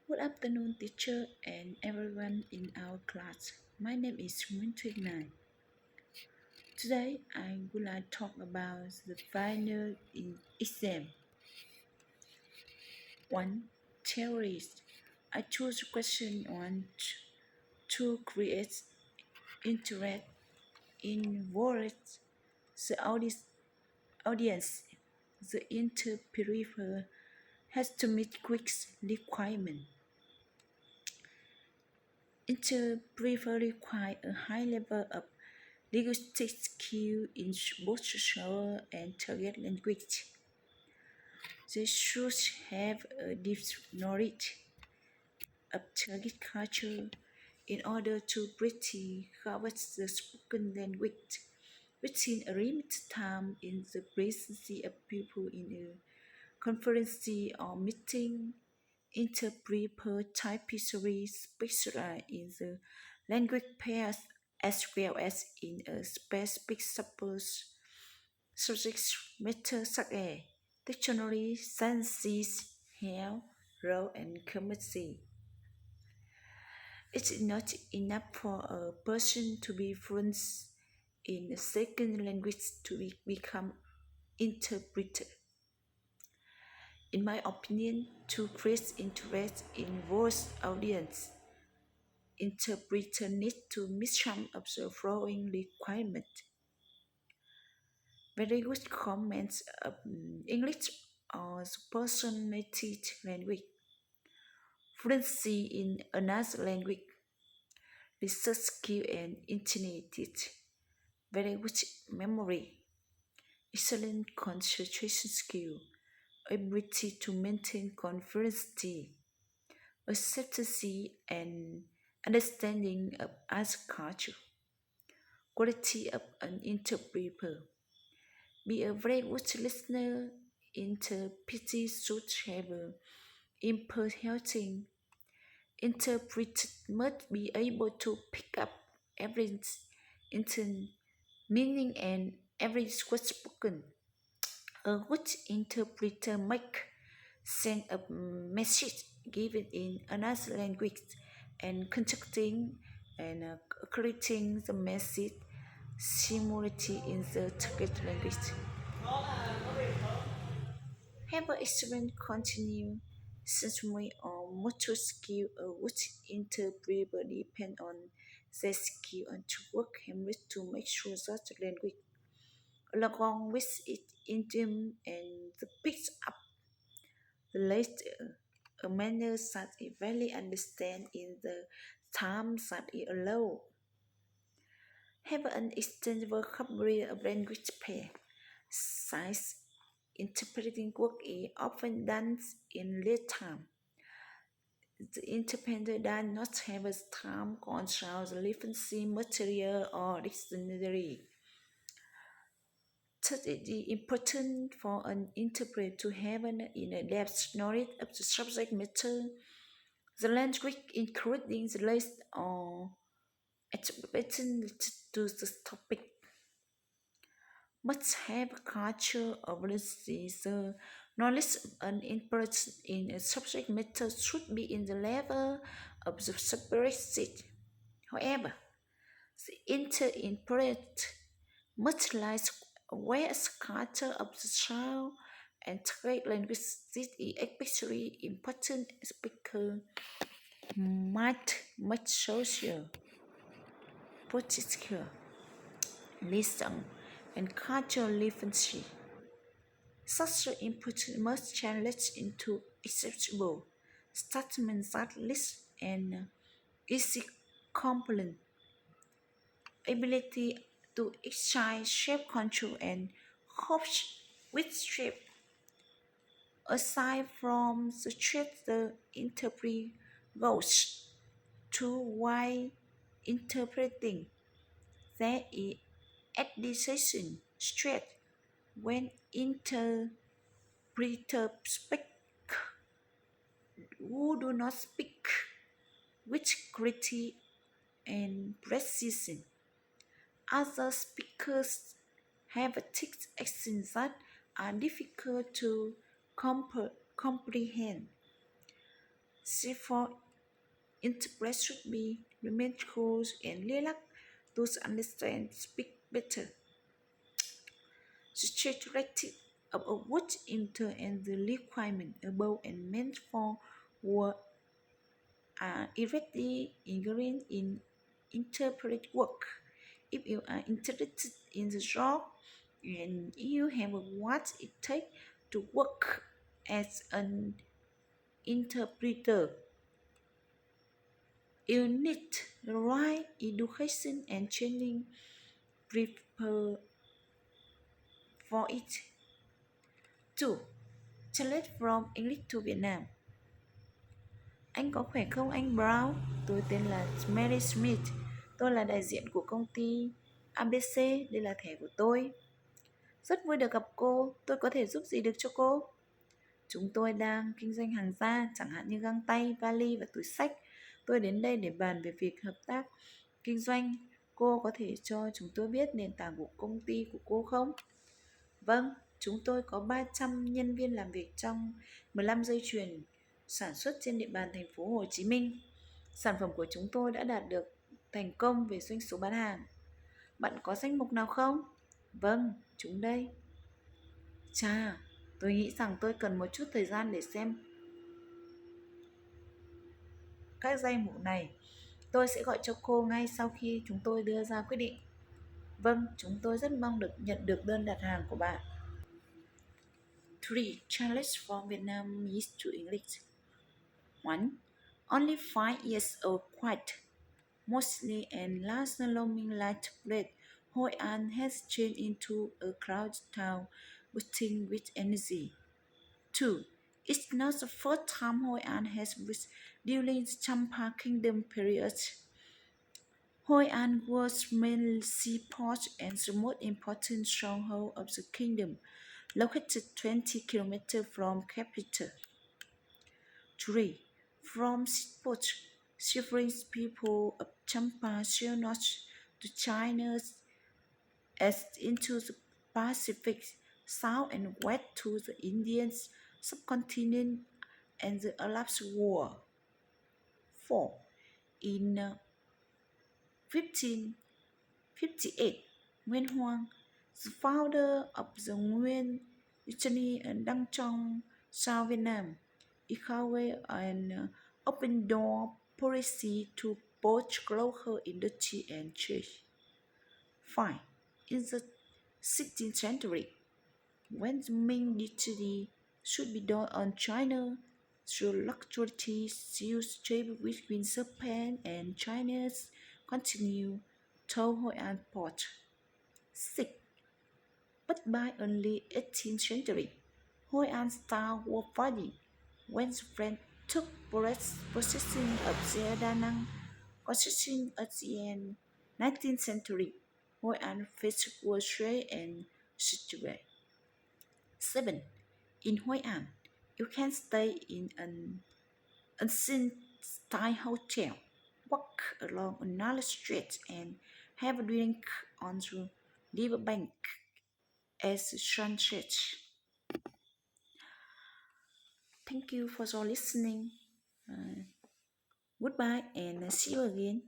Good afternoon, teacher and everyone in our class. My name is Nguyễn Tuyết Mai. Today, I would like to talk about the final exam. 1. Theories. I choose question 1 to create interest in words. The audience, the interpreter, has to meet quick requirement. Interpreter require a high level of linguistic skill in both social and target language. They should have a deep knowledge of target culture in order to pretty cover the spoken language within a limited time in the presence of people in a conference or meeting. Interpreter typically specialize in the language pairs as well as in a specific subject matter such as dictionary, sciences, health, law, and commerce. It's not enough for a person to be fluent in a second language to become interpreter. In my opinion, to create interest in both audience, interpreter need to meet some of the following requirements. Very good comments of English or the person native language, fluency in another language, research skill and intelligence, very good memory, excellent concentration skill, ability to maintain consistency, acceptance and understanding of other culture, quality of an interpreter. Be a very good listener. Interpreter should have empathy. Interpreter must be able to pick up every meaning and every word spoken. A good interpreter make send a message given in another language and conducting and creating the message simultaneously in the target language. Have excellent continue sensory or motor skill which interpreter depend on their skill and to work hard to make sure that the language along with its idiom and the picks up the later a manner that is very understand in the time that it allow. Have an extended vocabulary of language pair. Size interpreting work is often done in late time. The interpreter does not have a time consult the reference material or dictionary. Thus, it is important for an interpreter to have an in-depth knowledge of the subject matter, the language, including the list or expression to the topic. Must have culture ability. The knowledge of an interpreter in a subject matter should be in the level of the subject. However, the interpreter must like aware as culture of the child and target language. This is especially important because might much social, political, listen, and cultural relevance. Such input must translate into acceptable statements that list and easy component ability to exercise self-control and hopes with shape. Aside from the threat the interpreter goes to while interpreting, there is addition threat when interpreters speak who do not speak with clarity and precision. Other speakers have thick accents that are difficult to comprehend. Therefore, interpret should be remain close and relax to understand speak better. The characteristic of a word enter and the requirement above and meant for were are directly ingrained in interpret work. If you are interested in the job and you have what it takes to work as an interpreter, you need the right education and training prepare for it. 2. Translate from English to Vietnam. Anh có khỏe không anh Brown? Tôi tên là Mary Smith. Tôi là đại diện của công ty ABC. Đây là thẻ của tôi. Rất vui được gặp cô. Tôi có thể giúp gì được cho cô? Chúng tôi đang kinh doanh hàng da, chẳng hạn như găng tay, vali và túi xách. Tôi đến đây để bàn về việc hợp tác kinh doanh. Cô có thể cho chúng tôi biết nền tảng của công ty của cô không? Vâng, chúng tôi có 300 nhân viên làm việc trong 15 dây chuyền sản xuất trên địa bàn thành phố Hồ Chí Minh. Sản phẩm của chúng tôi đã đạt được thành công về doanh số bán hàng. Bạn có danh mục nào không? Vâng, chúng đây. Chà, tôi nghĩ rằng tôi cần một chút thời gian để xem các danh mục này. Tôi sẽ gọi cho cô ngay sau khi chúng tôi đưa ra quyết định. Vâng, chúng tôi rất mong được nhận được đơn đặt hàng của bạn. 3. Translate from Vietnamese to English. 1. Only 5 years old, quiet, mostly and last alarming light blade, Hoi An has changed into a crowded town bursting with energy. 2. It's not the first time Hoi An has reached during the Champa Kingdom period. Hoi An was main seaport and the most important stronghold of the kingdom, located 20 kilometers from capital. 3. From seaport, shivering people of Champa sail north to China as into the Pacific, south and west to the Indian subcontinent and the Arab World. 4. In 1558, Nguyễn Hoang, the founder of the Nguyen dynasty in Đăng Trong, South Vietnam, encouraged an open door policy to both local industry and trade. 5. In the 16th century, when the Ming dynasty should be done on China, the luxury used trade between Japan and China's continue to Hoi An port. 6. But by early 18th century, Hoi An started war fighting when the French took possession of the Da Nang concession at the end 19th century. Hoi An faced warfare and situation. 7. In Hoi An, you can stay in an unseen style hotel, walk along a narrow street, and have a drink on the riverbank as the sun sets. Thank you for your listening. Goodbye and see you again.